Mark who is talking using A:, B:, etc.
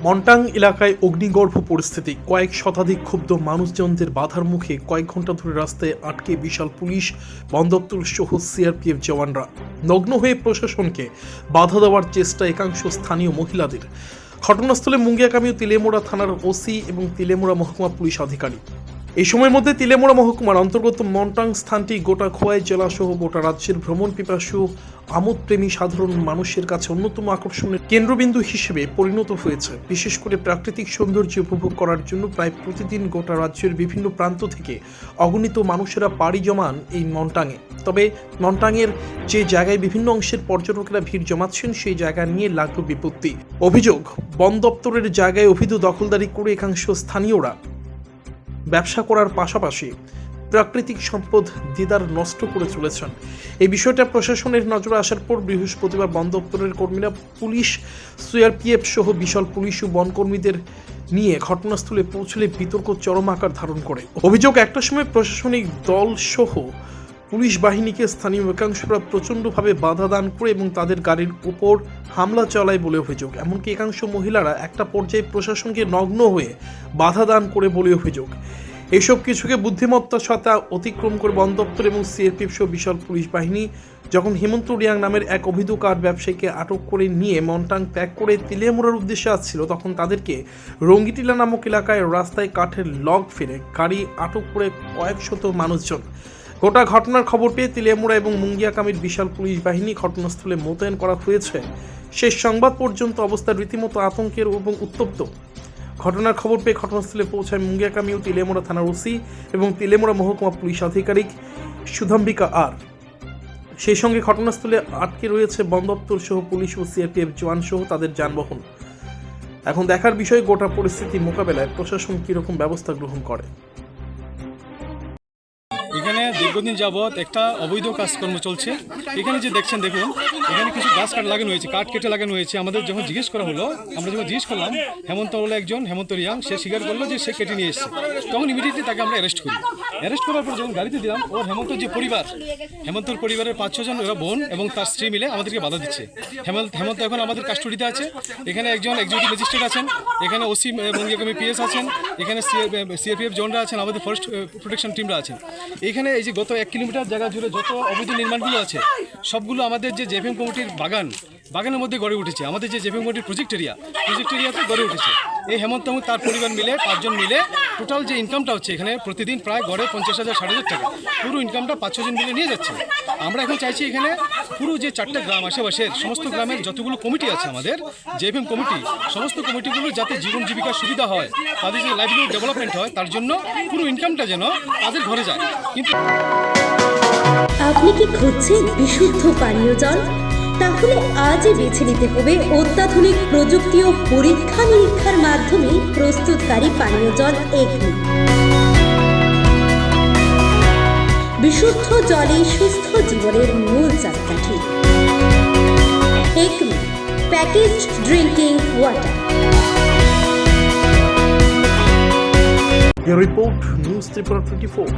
A: মন্টাং এলাকায় অগ্নিগর্ভ পরিস্থিতি, কয়েক শতাধিক ক্ষুব্ধ মানুষজনদের বাধার মুখে কয়েক ঘন্টা ধরে রাস্তায় আটকে বিশাল পুলিশ, বন দপ্তর সহ সিআরপিএফ জওয়ানরা। নগ্ন হয়ে প্রশাসনকে বাধা দেওয়ার চেষ্টা একাংশ স্থানীয় মহিলাদের। ঘটনাস্থলে মুঙ্গিয়াকামী ও তিলেমোড়া থানার ওসি এবং তিলেমোড়া মহকুমা পুলিশ আধিকারিক। এই সময়ের মধ্যে তিলেমোড়া মহকুমার অন্তর্গত মন্টাং স্থানটি গোটা খোয়াই জেলা সহ গোটা রাজ্যের ভ্রমণ পিপাসু আমোদপ্রেমী সাধারণ মানুষের কাছে অন্যতম আকর্ষণের কেন্দ্রবিন্দু হিসেবে পরিণত হয়েছে। বিশেষ করে প্রাকৃতিক সৌন্দর্য উপভোগ করার জন্য প্রায় প্রতিদিন গোটা রাজ্যের বিভিন্ন প্রান্ত থেকে অগণিত মানুষেরা পাড়ি জমান এই মন্টাংয়ে। তবে মন্টাংয়ের যে জায়গায় বিভিন্ন অংশের পর্যটকেরা ভিড় জমাচ্ছেন, সেই জায়গা নিয়ে লাগলো বিপত্তি। অভিযোগ, বন দপ্তরের জায়গায় অবৈধ দখলদারি করে একাংশ স্থানীয়রা ব্যবসা করার পাশাপাশি প্রাকৃতিক সম্পদ দিদার নষ্ট করে চলেছেন। এই বিষয়টা প্রশাসনের নজরে আসার পর বৃহস্পতিবার বন দপ্তরের কর্মীরা পুলিশ, সিআরপিএফ সহ বিশাল পুলিশ ও বনকর্মীদের নিয়ে ঘটনাস্থলে পৌঁছলে বিতর্ক চরম আকার ধারণ করে। অভিযোগ, একটা সময় প্রশাসনিক দল সহ পুলিশ বাহিনীকে স্থানীয় একাংশরা প্রচণ্ডভাবে বাধা দান করে এবং তাদের গাড়ির উপর হামলা চালায় বলে অভিযোগ। এমনকি একাংশ মহিলারা একটা পর্যায়ে প্রশাসনকে নগ্ন হয়ে বাধা দান করে বলে অভিযোগ। এইসব কিছুকে বুদ্ধিমত্তার সাথে অতিক্রম করে বন দপ্তর এবং সিআরপিএফ সহ বিশাল পুলিশ বাহিনী যখন হেমন্ত রিয়াং নামের এক অবৈধ কাঠ ব্যবসায়ীকে আটক করে নিয়ে মন্টাং ত্যাগ করে তিলেমোড়ার উদ্দেশ্যে আসছিল, তখন তাদেরকে রঙ্গিটিলা নামক এলাকায় রাস্তায় কাঠের লগ ফেলে গাড়ি আটক করে কয়েক শত মানুষজন। গোটা ঘটনার খবর পেয়ে তিলেমোড়া এবং মুঙ্গিয়াকামীর বিশাল পুলিশ বাহিনী ঘটনাস্থলে মোতায়েন করা হয়েছে। শেষ সংবাদ পর্যন্ত অবস্থা রীতিমতো আতঙ্কের এবং উত্তপ্ত। ঘটনার খবর পেয়ে ঘটনাস্থলে পৌঁছায় মুঙ্গিয়াকামী ও তিলেমোড়া থানার ওসি এবং তিলেমোড়া মহকুমা পুলিশ আধিকারিক সুধাম্বিকা আর। সেই সঙ্গে ঘটনাস্থলে আটকে রয়েছে বন দপ্তর সহ পুলিশ ও সিআরপিএফ জওয়ান সহ তাদের যানবাহন। এখন দেখার বিষয় গোটা পরিস্থিতি মোকাবেলায় প্রশাসন কিরকম ব্যবস্থা গ্রহণ করে।
B: এখানে দীর্ঘদিন যাবৎ একটা অবৈধ কাজকর্ম চলছে। এখানে যে দেখছেন, দেখুন এখানে কিছু গাছ কাঠ লাগানো হয়েছে, কাঠ কেটে লাগানো হয়েছে। আমাদের যখন জিজ্ঞেস করা হলো, আমরা যখন জিজ্ঞেস করলাম, হেমন্ত বলে একজন, হেমন্ত রিয়াং, সে স্বীকার করলো যে সে কেটে নিয়ে এসেছে। তখন ইমিডিয়েটলি তাকে আমরা অ্যারেস্ট করি। অ্যারেস্ট করার পর যখন গাড়িতে দিলাম, ও হেমন্তর যে পরিবার, হেমন্তর পরিবারের 5-6 জন ওরা বোন এবং তার স্ত্রী মিলে আমাদেরকে বাধা দিচ্ছে। হেমন্ত এখন আমাদের কাস্টডিতে আছে। এখানে একজন এক্সিকিউটিভ ম্যাজিস্ট্রেট আছেন, এখানে ওসি মুঙ্গিয়াকামী পিএস আছেন, এখানে সিআরপিএফ জওয়ানরা আছেন, আমাদের ফরেস্ট প্রোটেকশন টিমরা আছেন। এইখানে এই যে গত 1 কিলোমিটার জায়গা জুড়ে যত অবৈধ নির্মাণগুলো আছে, সবগুলো আমাদের যে জেপিএম কমিটির বাগানের মধ্যে গড়ে উঠেছে। আমাদের যে জেপিএম কমিটির প্রজেক্ট এরিয়াতে গড়ে উঠেছে। এই হেমন্ত এবং তার পরিবার মিলে 5 জন মিলে টোটাল যে ইনকামটা হচ্ছে এখানে প্রতিদিন প্রায় গড়ে 50,000-60,000 টাকা, পুরো ইনকামটা 5-6 জন মিলে নিয়ে যাচ্ছে। আমরা এখন চাইছি এখানে পুরো যে 4টে গ্রাম আশেপাশের সমস্ত গ্রামের যতগুলো কমিটি আছে আমাদের জেপিএম কমিটি, সমস্ত কমিটিগুলো যাতে জীবন জীবিকার সুবিধা হয়, তাদের যে লাইভলিহুড ডেভেলপমেন্ট হয়, তার জন্য পুরো ইনকামটা যেন তাদের ঘরে যায়। কিন্তু
C: আপনি কি খুঁজছেন বিশুদ্ধ পানীয় জল? তাহলে আজই বেছে নিতে হবে অত্যাধুনিক প্রযুক্তি ও পরীক্ষা নিরীক্ষার মাধ্যমে প্রস্তুতকারী পানীয় জল একমি। বিশুদ্ধ জলে সুস্থ জীবনের মূল চাকাঠি। Acme packaged drinking water.
A: Report news Tripura 24।